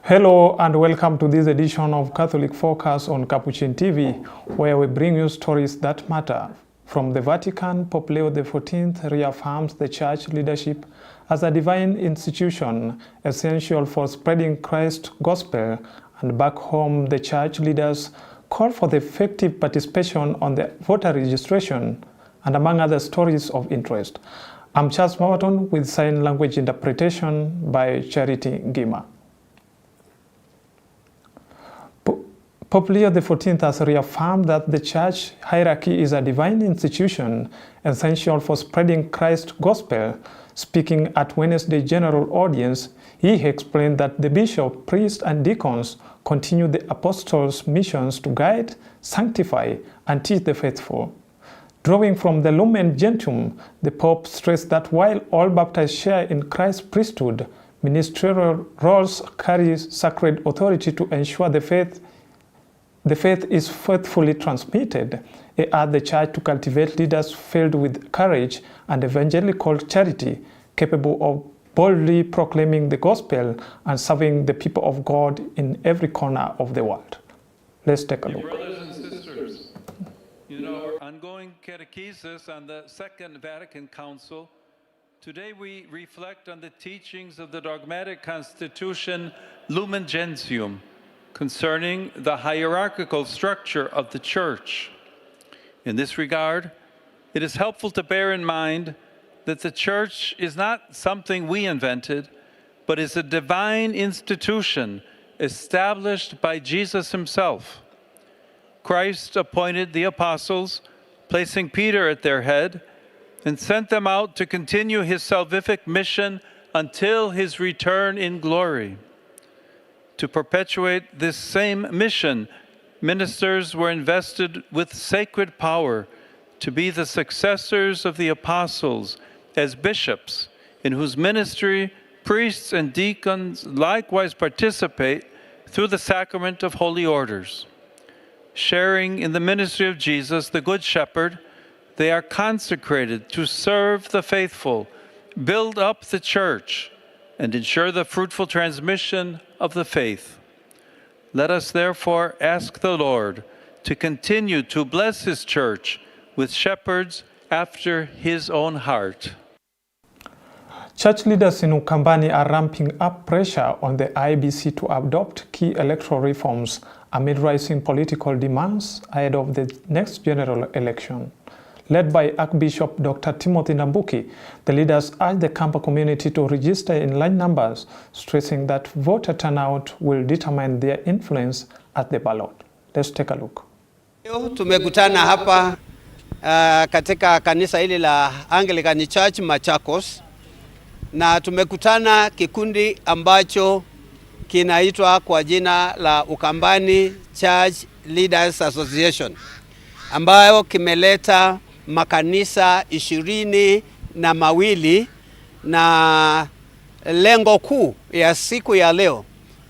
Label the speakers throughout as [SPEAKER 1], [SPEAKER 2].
[SPEAKER 1] Hello and welcome to this edition of Catholic Focus on Capuchin TV, where we bring you stories that matter. From the Vatican, Pope Leo XIV reaffirms the church leadership as a divine institution essential for spreading Christ's gospel, and back home the church leaders call for the effective participation on the voter registration, and among other stories of interest. I'm Charles Martin with sign language interpretation by Charity Gima. Pope Leo XIV has reaffirmed that the church hierarchy is a divine institution essential for spreading Christ's gospel. Speaking at Wednesday General Audience, he explained that the bishop, priests, and deacons continue the apostles' missions to guide, sanctify, and teach the faithful. Drawing from the Lumen Gentium, the Pope stressed that while all baptized share in Christ's priesthood, ministerial roles carry sacred authority to ensure the faith is faithfully transmitted. He urged the church to cultivate leaders filled with courage and evangelical charity, capable of boldly proclaiming the gospel and serving the people of God in every corner of the world. Let's take a look.
[SPEAKER 2] Brothers and sisters, our ongoing catechesis on the Second Vatican Council, today we reflect on the teachings of the dogmatic constitution Lumen Gentium, concerning the hierarchical structure of the Church. In this regard, it is helpful to bear in mind that the Church is not something we invented, but is a divine institution established by Jesus himself. Christ appointed the apostles, placing Peter at their head, and sent them out to continue his salvific mission until his return in glory. To perpetuate this same mission, ministers were invested with sacred power to be the successors of the apostles as bishops, in whose ministry priests and deacons likewise participate through the sacrament of holy orders. Sharing in the ministry of Jesus, the Good Shepherd, they are consecrated to serve the faithful, build up the Church, and ensure the fruitful transmission of the faith. Let us therefore ask the Lord to continue to bless his church with shepherds after his own heart.
[SPEAKER 1] Church leaders in Ukambani are ramping up pressure on the IEBC to adopt key electoral reforms amid rising political demands ahead of the next general election. Led by Archbishop Dr. Timothy Nambuki, the leaders urged the Kampa community to register in large numbers, stressing that voter turnout will determine their influence at the ballot. Let's take a look.
[SPEAKER 3] Tumekutana hapa katika kanisa hili la Anglican Church Machakos, na tumekutana kikundi ambacho kinaitwa kwa jina la Ukambani Church Leaders Association, ambayo kimeleta makanisa 22 na lengo kuu ya siku ya leo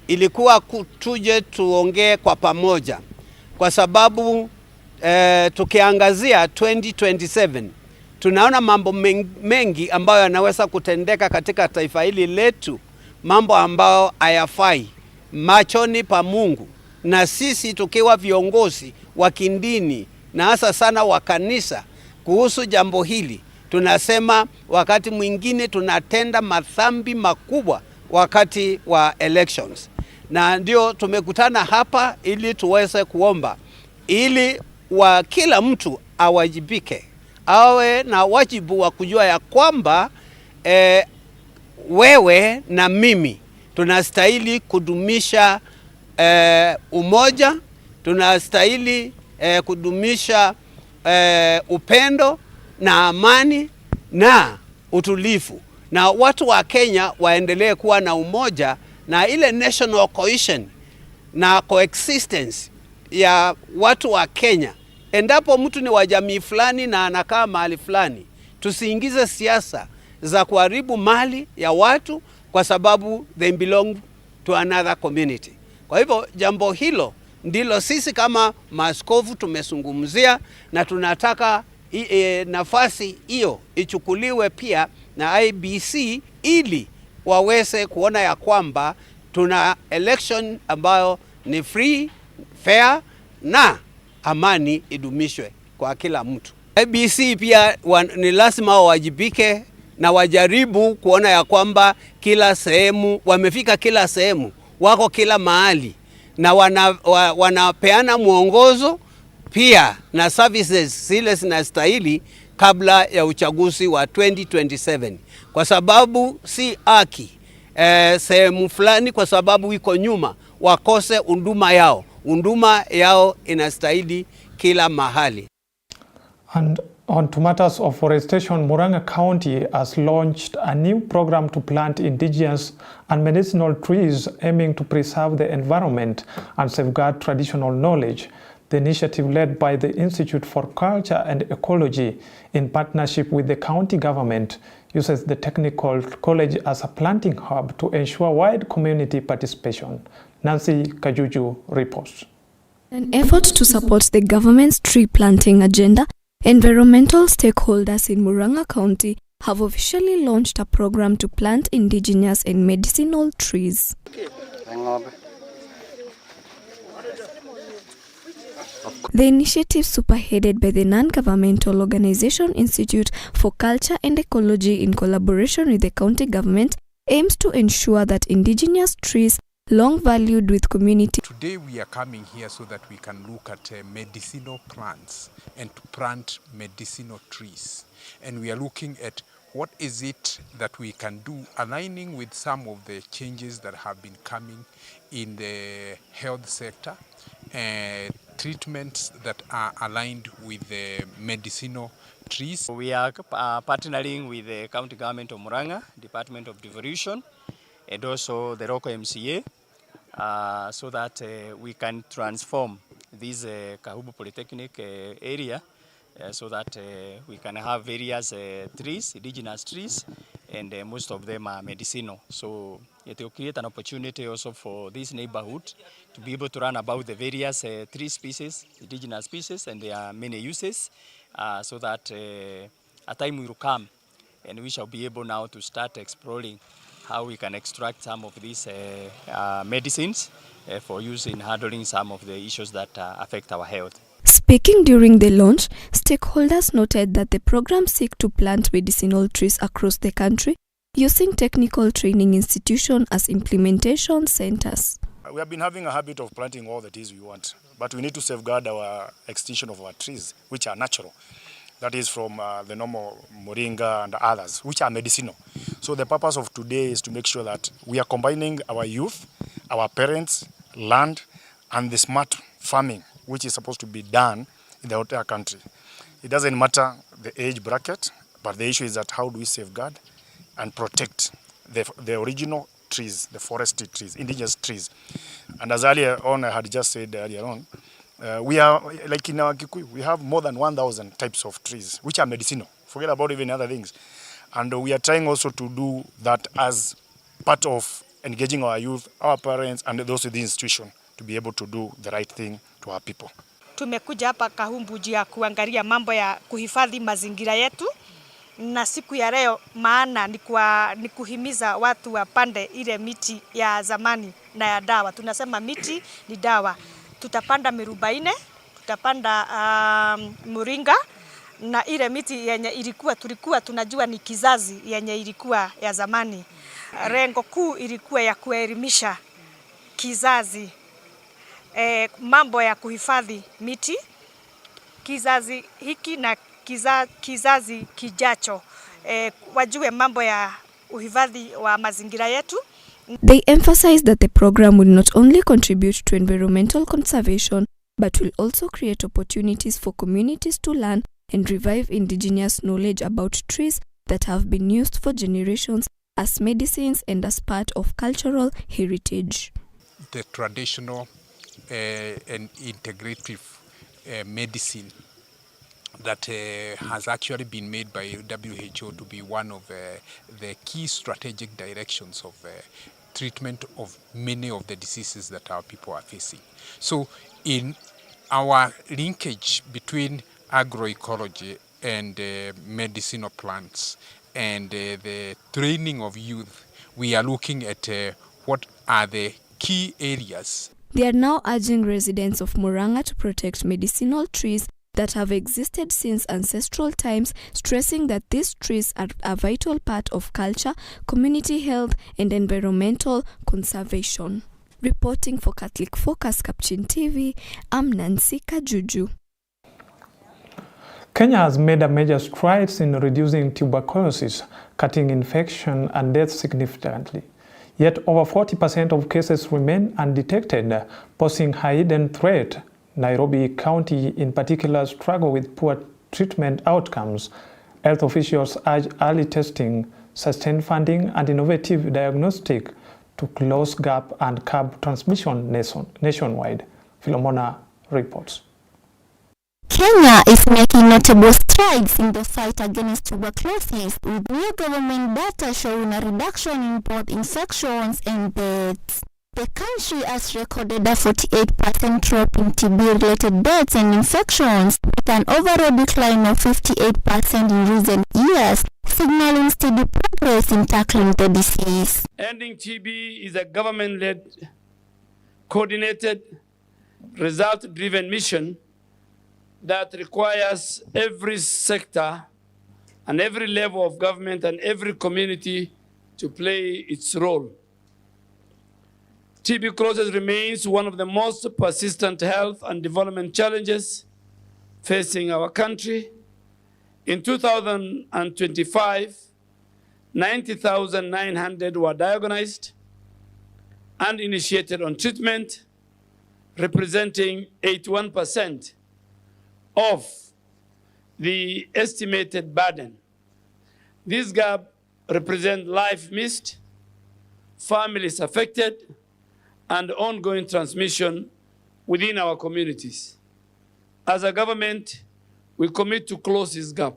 [SPEAKER 3] ilikuwa tuje tuongee kwa pamoja, kwa sababu tukiangazia 2027 tunaona mambo mengi ambayo yanaweza kutendeka katika taifa hili letu, mambo ambayo hayafai machoni pa Mungu, na sisi tukiwa viongozi wa kidini na hasa sana wa kanisa kuhusu jambo hili, tunasema wakati mwingine tunatenda madhambi makubwa wakati wa elections. Na ndio tumekutana hapa ili tuweze kuomba ili kila mtu awajibike, awe na wajibu wa kujua ya kwamba wewe na mimi tunastahili kudumisha umoja, tunastahili kudumisha upendo na amani na utulivu, na watu wa Kenya waendelee kuwa na umoja na ile national cohesion na coexistence ya watu wa Kenya. Endapo mtu ni wa jamii fulani na anakaa mahali fulani, tusiingize siasa za kuharibu mali ya watu kwa sababu they belong to another community. Kwa hivyo jambo hilo ndilo sisi kama maaskofu tumezungumzia, na tunataka nafasi hiyo ichukuliwe pia na IBC ili waweze kuona ya kwamba tuna election ambayo ni free, fair na amani idumishwe kwa kila mtu. IBC pia ni lazima wawajibike na wajaribu kuona ya kwamba kila sehemu, wamefika kila sehemu, wako kila mahali, na wanapeana mwongozo pia na services zile zinastahili kabla ya uchaguzi wa 2027, kwa sababu si haki sehemu fulani kwa sababu iko nyuma wakose unduma yao. Unduma yao inastahili kila mahali.
[SPEAKER 1] And on to matters of forestation, Murang'a County has launched a new program to plant indigenous and medicinal trees aiming to preserve the environment and safeguard traditional knowledge. The initiative, led by the Institute for Culture and Ecology in partnership with the county government, uses the technical college as a planting hub to ensure wide community participation. Nancy Kajuju reports.
[SPEAKER 4] An effort to support the government's tree planting agenda, environmental stakeholders in Murang'a County have officially launched a program to plant indigenous and medicinal trees. The initiative, spearheaded by the non-governmental organization Institute for Culture and Ecology in collaboration with the county government, aims to ensure that indigenous trees long valued with community.
[SPEAKER 5] Today we are coming here so that we can look at medicinal plants and to plant medicinal trees. And we are looking at what is it that we can do, aligning with some of the changes that have been coming in the health sector, treatments that are aligned with the medicinal trees.
[SPEAKER 6] We are partnering with the county government of Murang'a, Department of Devolution, and also the local MCA, so that we can transform this Kahubu Polytechnic area, so that we can have various trees, indigenous trees, and most of them are medicinal. So it will create an opportunity also for this neighborhood to be able to learn about the various tree species, indigenous species, and their many uses, so that a time will come and we shall be able now to start exploring how we can extract some of these medicines for use in handling some of the issues that affect our health.
[SPEAKER 4] Speaking during the launch, stakeholders noted that the program seeks to plant medicinal trees across the country using technical training institutions as implementation centers.
[SPEAKER 7] We have been having a habit of planting all the trees we want, but we need to safeguard our extinction of our trees, which are natural. That is from the normal moringa and others, which are medicinal. So the purpose of today is to make sure that we are combining our youth, our parents, land, and the smart farming, which is supposed to be done in the entire country. It doesn't matter the age bracket, but the issue is that how do we safeguard and protect the original trees, the forestry trees, indigenous trees. And as earlier on, I had just said earlier on, We are, like in our Kikuyu, we have more than 1,000 types of trees, which are medicinal. Forget about even other things. And we are trying also to do that as part of engaging our youth, our parents, and those in the institution to be able to do the right thing to our people.
[SPEAKER 8] Tumekuja hapa Kahumbuji ya kuangalia mambo ya kuhifadhi mazingira yetu, na siku ya leo maana ni kuhimiza watu wapande ile miti ya zamani na ya dawa. Tunasema miti ni dawa. Tutapanda mirubaine, tutapanda muringa, na ile miti yenye tulikuwa tunajua ni kizazi yenye ilikuwa ya zamani. Lengo kuu ilikuwa ya kuelimisha kizazi mambo ya kuhifadhi miti, kizazi hiki na kizazi kijacho wajue mambo ya uhifadhi wa mazingira yetu.
[SPEAKER 4] They emphasize that the program will not only contribute to environmental conservation, but will also create opportunities for communities to learn and revive indigenous knowledge about trees that have been used for generations as medicines and as part of cultural heritage.
[SPEAKER 5] The traditional and integrative medicine that has actually been made by WHO to be one of the key strategic directions of treatment of many of the diseases that our people are facing. So in our linkage between agroecology and medicinal plants and the training of youth, we are looking at what are the key areas.
[SPEAKER 4] They are now urging residents of Murang'a to protect medicinal trees that have existed since ancestral times, stressing that these trees are a vital part of culture, community health, and environmental conservation. Reporting for Catholic Focus, Capuchin TV, I'm Nancy Kajuju.
[SPEAKER 1] Kenya has made a major strides in reducing tuberculosis, cutting infection and death significantly. Yet over 40% of cases remain undetected, posing a hidden threat. Nairobi County in particular struggle with poor treatment outcomes. Health officials urge early testing, sustained funding, and innovative diagnostic to close gap and curb transmission nationwide. Philomena reports.
[SPEAKER 9] Kenya is making notable strides in the fight against tuberculosis, with new government data showing a reduction in both infections and deaths. The country has recorded a 48% drop in TB-related deaths and infections, with an overall decline of 58% in recent years, signaling steady progress in tackling the disease.
[SPEAKER 10] Ending TB is a government-led, coordinated, result-driven mission that requires every sector and every level of government and every community to play its role. Tuberculosis remains one of the most persistent health and development challenges facing our country. In 2025, 90,900 were diagnosed and initiated on treatment, representing 81% of the estimated burden. This gap represents life missed, families affected, and ongoing transmission within our communities. As a government, we commit to close this gap.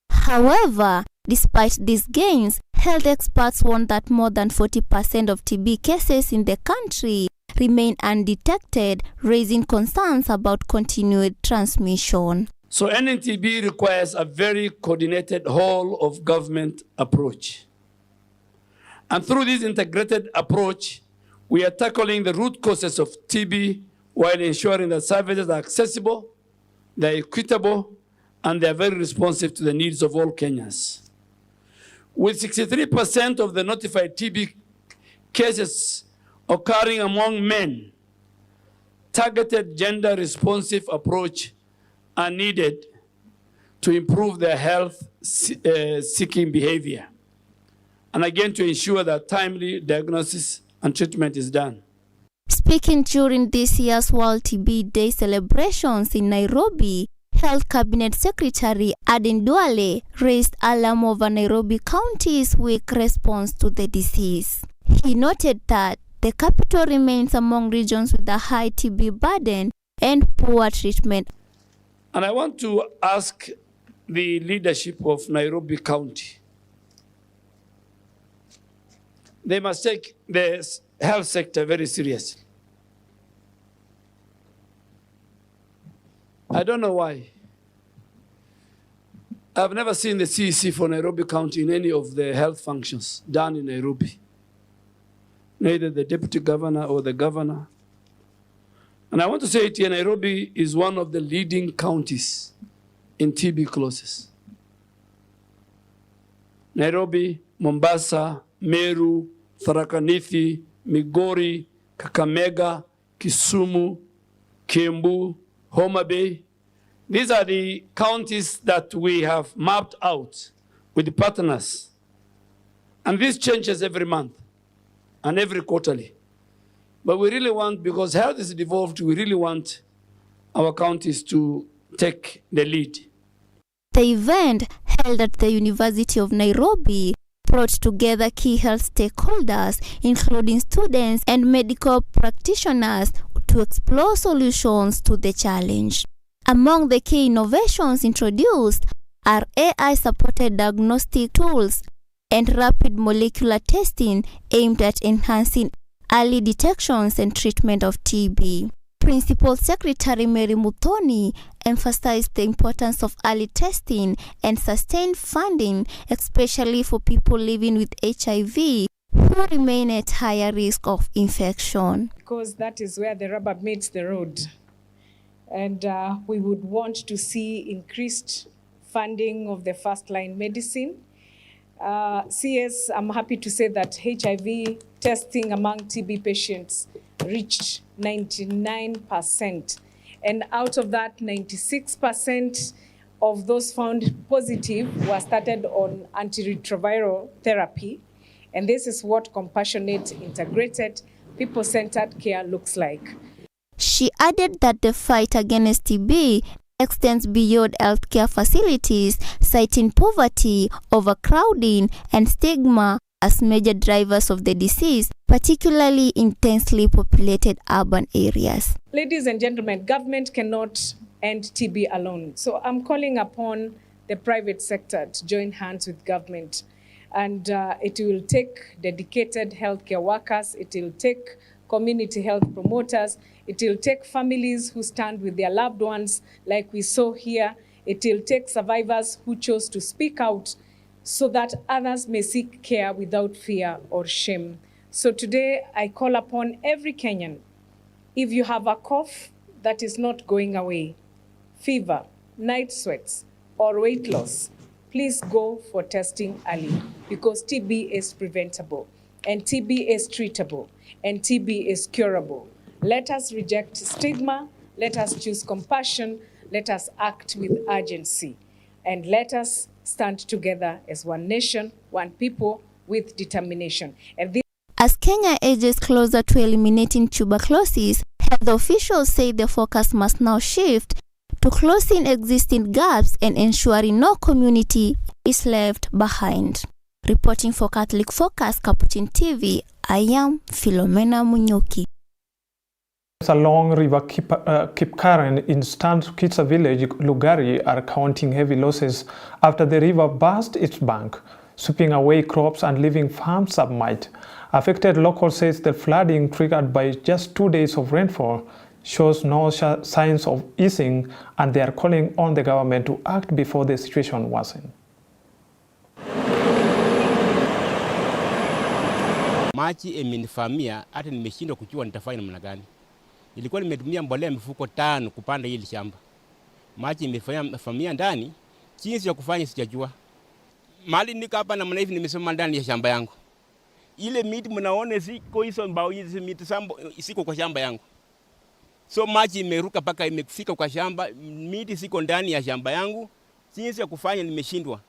[SPEAKER 9] However, despite these gains, health experts warn that more than 40% of TB cases in the country remain undetected, raising concerns about continued transmission.
[SPEAKER 10] So ending TB requires a very coordinated whole of government approach. And through this integrated approach, we are tackling the root causes of TB while ensuring that services are accessible, they're equitable, and they're very responsive to the needs of all Kenyans. With 63% of the notified TB cases occurring among men, targeted gender-responsive approach are needed to improve their health-seeking behavior, and again to ensure that timely diagnosis and treatment is done.
[SPEAKER 9] Speaking during this year's World TB Day celebrations in Nairobi, Health Cabinet Secretary Aden Duale raised alarm over Nairobi County's weak response to the disease. He noted that the capital remains among regions with a high TB burden, and and poor treatment.
[SPEAKER 10] And I want to ask the leadership of Nairobi County. They must take the health sector very seriously. I don't know why. I've never seen the CEC for Nairobi County in any of the health functions done in Nairobi. Neither the deputy governor or the governor. And I want to say it here, Nairobi is one of the leading counties in TB closes. Nairobi, Mombasa, Meru, Tharaka Nithi, Migori, Kakamega, Kisumu, Kiambu, Homa Bay. These are the counties that we have mapped out with the partners. And this changes every month and every quarterly. But we really want, because health is devolved, we really want our counties to take the lead.
[SPEAKER 9] The event, held at the University of Nairobi, brought together key health stakeholders, including students and medical practitioners, to explore solutions to the challenge. Among the key innovations introduced are AI-supported diagnostic tools and rapid molecular testing aimed at enhancing early detections and treatment of TB. Principal Secretary Mary Muthoni emphasized the importance of early testing and sustained funding, especially for people living with HIV who remain at higher risk of infection.
[SPEAKER 11] Because that is where the rubber meets the road. And we would want to see increased funding of the first-line medicine. CS, I'm happy to say that HIV testing among TB patients reached 99%. And out of that, 96% of those found positive were started on antiretroviral therapy. And this is what compassionate, integrated, people-centered care looks like.
[SPEAKER 9] She added that the fight against TB extends beyond healthcare facilities, citing poverty, overcrowding, and stigma as major drivers of the disease, particularly in densely populated urban areas.
[SPEAKER 11] Ladies and gentlemen, government cannot end TB alone. So I'm calling upon the private sector to join hands with government. And it will take dedicated healthcare workers, it will take community health promoters, it will take families who stand with their loved ones like we saw here. It will take survivors who chose to speak out so that others may seek care without fear or shame. So today I call upon every Kenyan, if you have a cough that is not going away, fever, night sweats, or weight loss, please go for testing early because TB is preventable and TB is treatable and TB is curable. Let us reject stigma, let us choose compassion, let us act with urgency, and let us stand together as one nation, one people with determination. And
[SPEAKER 9] as Kenya edges closer to eliminating tuberculosis, health officials say the focus must now shift to closing existing gaps and ensuring no community is left behind. Reporting for Catholic Focus, Capuchin TV, I am Philomena Munyoki.
[SPEAKER 1] Along River Kipkaren in Stand-Kitsa village, Lugari, are counting heavy losses after the river burst its bank, sweeping away crops and leaving farms submerged. Affected locals says the flooding triggered by just 2 days of rainfall shows no signs of easing, and they are calling on the government to act before the situation worsens.
[SPEAKER 12] Maji imenifamia hata nimeshindwa kujua nitafanya namna gani. Nilikuwa nimetumia mbolea mifuko 5 kupanda hili shamba. Maji imefamia ndani, jinsi ya kufanya sijajua. Mali niko hapa namna hivi nimesema ndani ya shamba yangu. Ile miti mnaona siko hizo mbao hizi miti sambo siko kwa shamba yangu. So maji imeruka paka imefika kwa shamba, miti siko ndani ya shamba yangu. Jinsi ya kufanya nimeshindwa.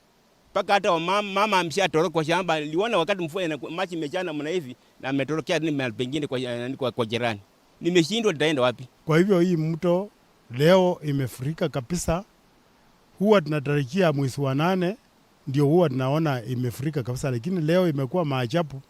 [SPEAKER 12] Paka hata mama amshatoroka kwa shamba, niliona wakati mvua na maji imejana mna hivi na ametorokea ni mahali pengine kwa jirani. Nimeshindwa nitaenda wapi?
[SPEAKER 13] Kwa hivyo hii mto leo imefurika kabisa. Huwa tunatarajia mwezi wa 8 ndio huwa tunaona imefurika kabisa, lakini leo imekuwa maajabu.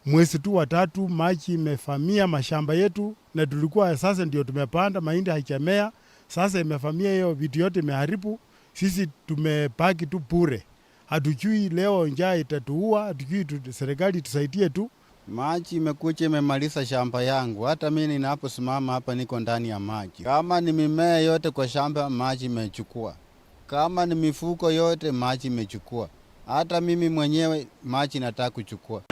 [SPEAKER 13] Mwezi tu wa 3 maji imefamia mashamba yetu na tulikuwa sasa ndio tumepanda mahindi haichamea, sasa imefamia hiyo vitu yote imeharibu. Sisi tumepaki tu bure, hatujui leo njaa itatuua, hatujui serikali tusaidie tu.
[SPEAKER 14] Maji imekuja imemaliza shamba yangu. Hata mimi ninaposimama hapa niko ndani ya maji. Kama ni mimea yote kwa shamba maji imechukua. Kama ni mifuko yote maji imechukua. Hata mimi mwenyewe maji nataka kuchukua.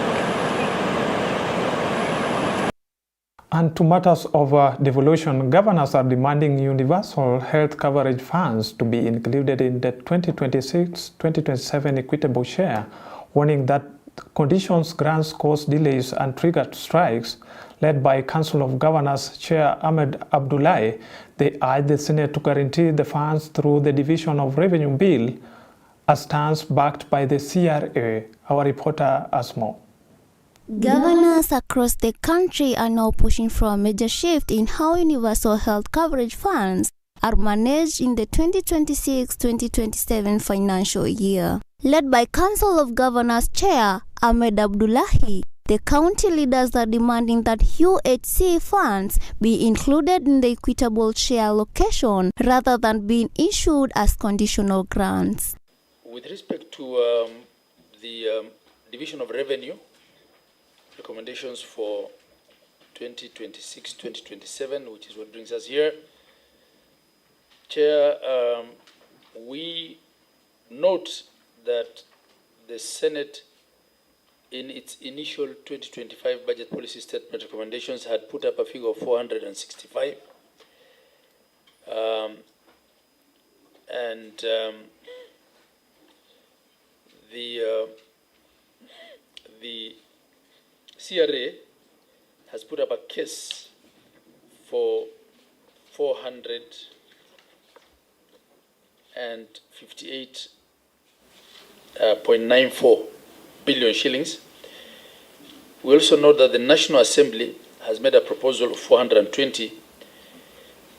[SPEAKER 1] And to matters of devolution, governors are demanding universal health coverage funds to be included in the 2026-2027 equitable share, warning that conditions grants cause delays and triggered strikes. Led by Council of Governors Chair Ahmed Abdullahi, they urge the Senate to guarantee the funds through the Division of Revenue Bill, as stands backed by the CRA. Our reporter Asmo.
[SPEAKER 9] Governors across the country are now pushing for a major shift in how universal health coverage funds are managed in the 2026-2027 financial year. Led by Council of Governors Chair Ahmed Abdullahi, the county leaders are demanding that UHC funds be included in the equitable share allocation rather than being issued as conditional grants.
[SPEAKER 15] With respect to the Division of Revenue, recommendations for 2026-2027, which is what brings us here, Chair, we note that the Senate, in its initial 2025 budget policy statement recommendations, had put up a figure of 465. The CRA has put up a case for 458.94 billion shillings. We also note that the National Assembly has made a proposal of 420.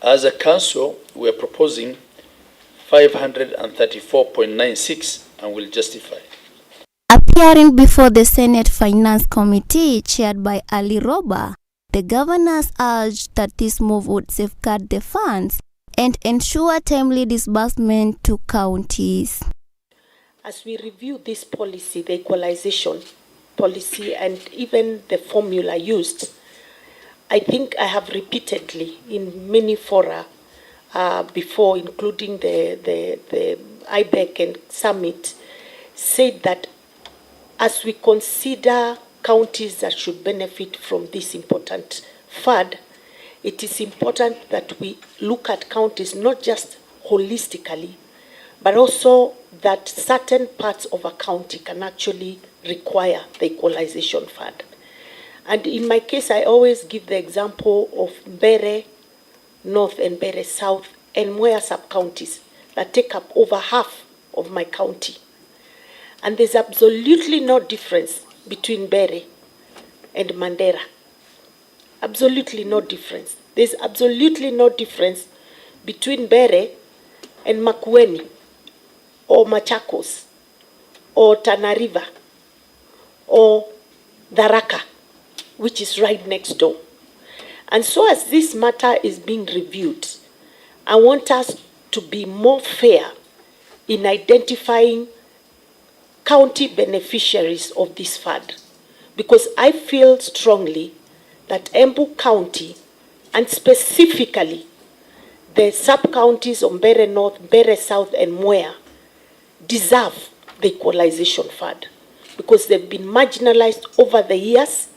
[SPEAKER 15] As a council, we are proposing 534.96 and will justify.
[SPEAKER 9] Appearing before the Senate Finance Committee chaired by Ali Roba, the governors urged that this move would safeguard the funds and ensure timely disbursement to counties.
[SPEAKER 16] As we review this policy, the equalization policy, and even the formula used, I think I have repeatedly in many fora before, including the IBEC and Summit, said that as we consider counties that should benefit from this important fund, it is important that we look at counties not just holistically, but also that certain parts of a county can actually require the equalization fund. And in my case, I always give the example of Mbere North and Mbere South and Mwea sub-counties that take up over half of my county. And there's absolutely no difference between Mbere and Mandera. Absolutely no difference. There's absolutely no difference between Mbere and Makueni or Machakos or Tana River or Tharaka, which is right next door. And so as this matter is being reviewed, I want us to be more fair in identifying county beneficiaries of this fund, because I feel strongly that Embu County, and specifically the sub-counties of Mbere North, Mbere South, and Mwea, deserve the equalization fund because they've been marginalized over the years,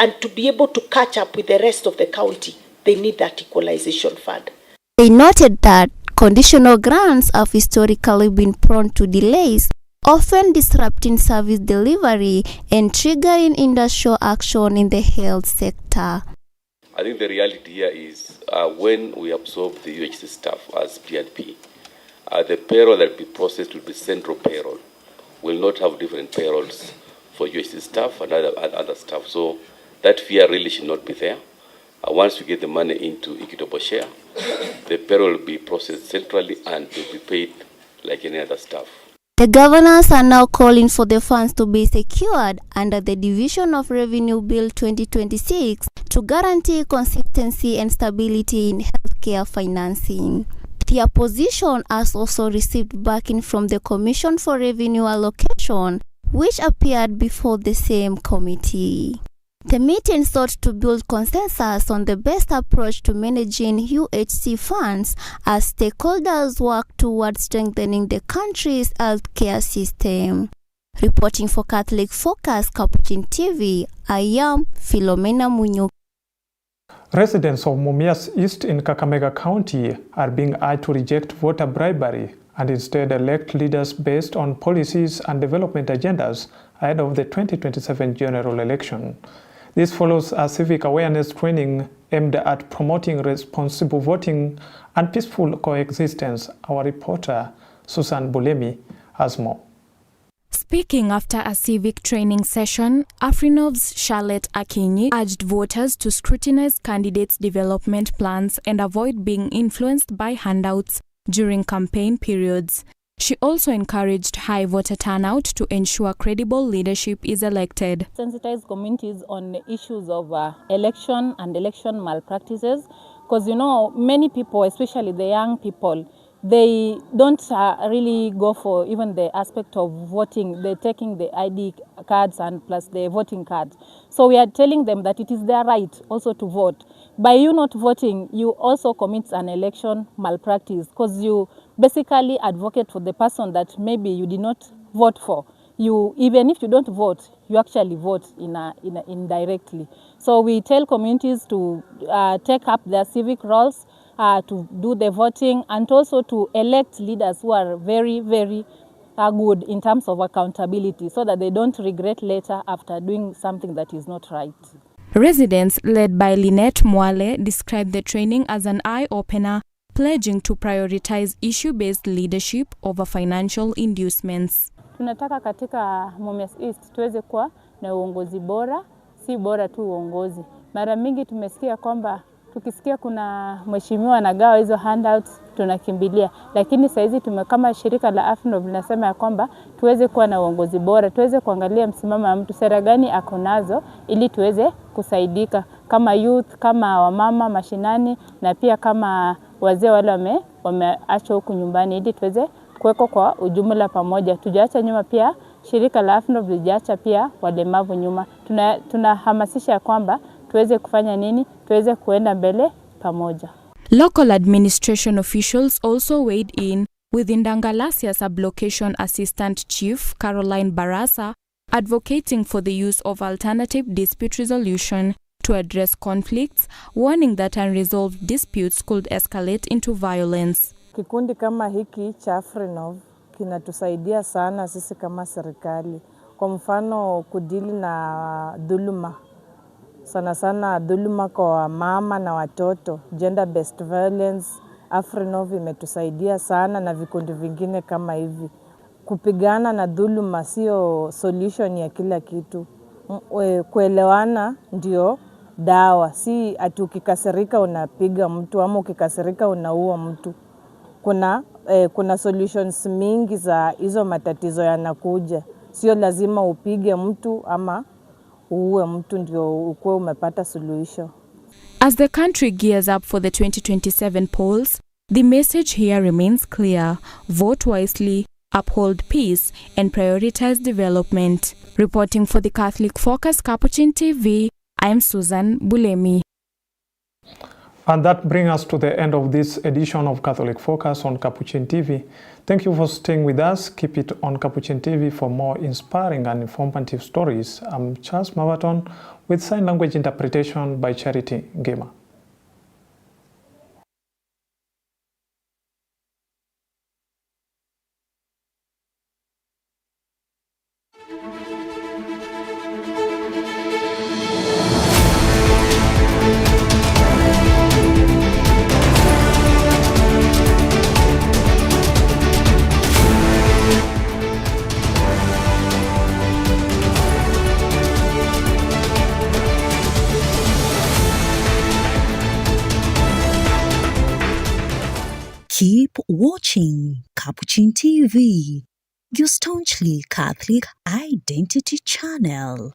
[SPEAKER 16] and to be able to catch up with the rest of the county, they need that equalization fund.
[SPEAKER 9] They noted that conditional grants have historically been prone to delays, often disrupting service delivery and triggering industrial action in the health sector.
[SPEAKER 17] I think the reality here is when we absorb the UHC staff as P&P, the payroll that will be processed will be central payroll. We'll not have different payrolls for UHC staff and other staff. So that fear really should not be there. Once we get the money into equitable share, the payroll will be processed centrally and will be paid like any other staff.
[SPEAKER 9] The governors are now calling for the funds to be secured under the Division of Revenue Bill 2026 to guarantee consistent consistency and stability in healthcare financing. The opposition has also received backing from the Commission for Revenue Allocation, which appeared before the same committee. The meeting sought to build consensus on the best approach to managing UHC funds as stakeholders work towards strengthening the country's healthcare system. Reporting for Catholic Focus, Capuchin TV, I am Philomena Munyuk.
[SPEAKER 1] Residents of Mumias East in Kakamega County are being urged to reject voter bribery and instead elect leaders based on policies and development agendas ahead of the 2027 general election. This follows a civic awareness training aimed at promoting responsible voting and peaceful coexistence. Our reporter, Susan Bulemi, has more.
[SPEAKER 18] Speaking after a civic training session, Afrinov's Charlotte Akinyi urged voters to scrutinize candidates' development plans and avoid being influenced by handouts during campaign periods. She also encouraged high voter turnout to ensure credible leadership is elected.
[SPEAKER 19] Sensitize communities on issues of election and election malpractices, because many people, especially the young people, they don't really go for even the aspect of voting. They're taking the ID cards and plus the voting cards. So we are telling them that it is their right also to vote. By you not voting, you also commit an election malpractice, because you basically advocate for the person that maybe you did not vote for. You, even if you don't vote, you actually vote indirectly. So we tell communities to take up their civic roles, to do the voting, and also to elect leaders who are very, very good in terms of accountability, so that they don't regret later after doing something that is not right.
[SPEAKER 18] Residents led by Lynette Mwale described the training as an eye-opener, pledging to prioritize issue-based leadership over financial inducements.
[SPEAKER 19] Tunataka katika Mumias East tuweze kuwa na uongozi bora, si bora tu uongozi. Mara mingi tumesikia kwamba tukisikia kuna mheshimiwa anagawa hizo handouts tunakimbilia, lakini saizi kama shirika la Afrinov linasema ya kwamba tuweze kuwa na uongozi bora, tuweze kuangalia msimamo wa mtu, sera gani ako nazo, ili tuweze kusaidika kama youth, kama wamama mashinani, na pia kama wazee wale wameachwa huku nyumbani, ili tuweze kuweko kwa ujumla pamoja. Tujaacha nyuma, pia shirika la Afrinov lijaacha pia walemavu nyuma. Tunahamasisha kwamba tuweze kufanya nini, tuweze kuenda mbele pamoja.
[SPEAKER 18] Local administration officials also weighed in, with Indangalasia Sublocation Assistant Chief Caroline Barasa advocating for the use of alternative dispute resolution to address conflicts, warning that unresolved disputes could escalate into violence.
[SPEAKER 20] Kikundi kama hiki cha Afrinov kinatusaidia sana sisi kama serikali. Kwa mfano kudili na dhuluma. Sana sana dhuluma kwa mama na watoto, gender based violence. Afrinov imetusaidia sana na vikundi vingine kama hivi. Kupigana na dhuluma sio solution ya kila kitu. Kuelewana ndio dawa. Si ati ukikasirika unapiga mtu ama ukikasirika unaua mtu. Kuna solutions mingi za hizo matatizo yanakuja. Sio lazima upige mtu ama uwe mtu ndio ukuwe umepata suluhisho.
[SPEAKER 18] As the country gears up for the 2027 polls, the message here remains clear: vote wisely, uphold peace, and prioritize development. Reporting for the Catholic Focus, Capuchin TV, I'm Susan Bulemi.
[SPEAKER 1] And that brings us to the end of this edition of Catholic Focus on Capuchin TV. Thank you for staying with us. Keep it on Capuchin TV for more inspiring and informative stories. I'm Charles Mavaton with sign language interpretation by Charity Ngema.
[SPEAKER 21] Keep watching Capuchin TV, your staunchly Catholic identity channel.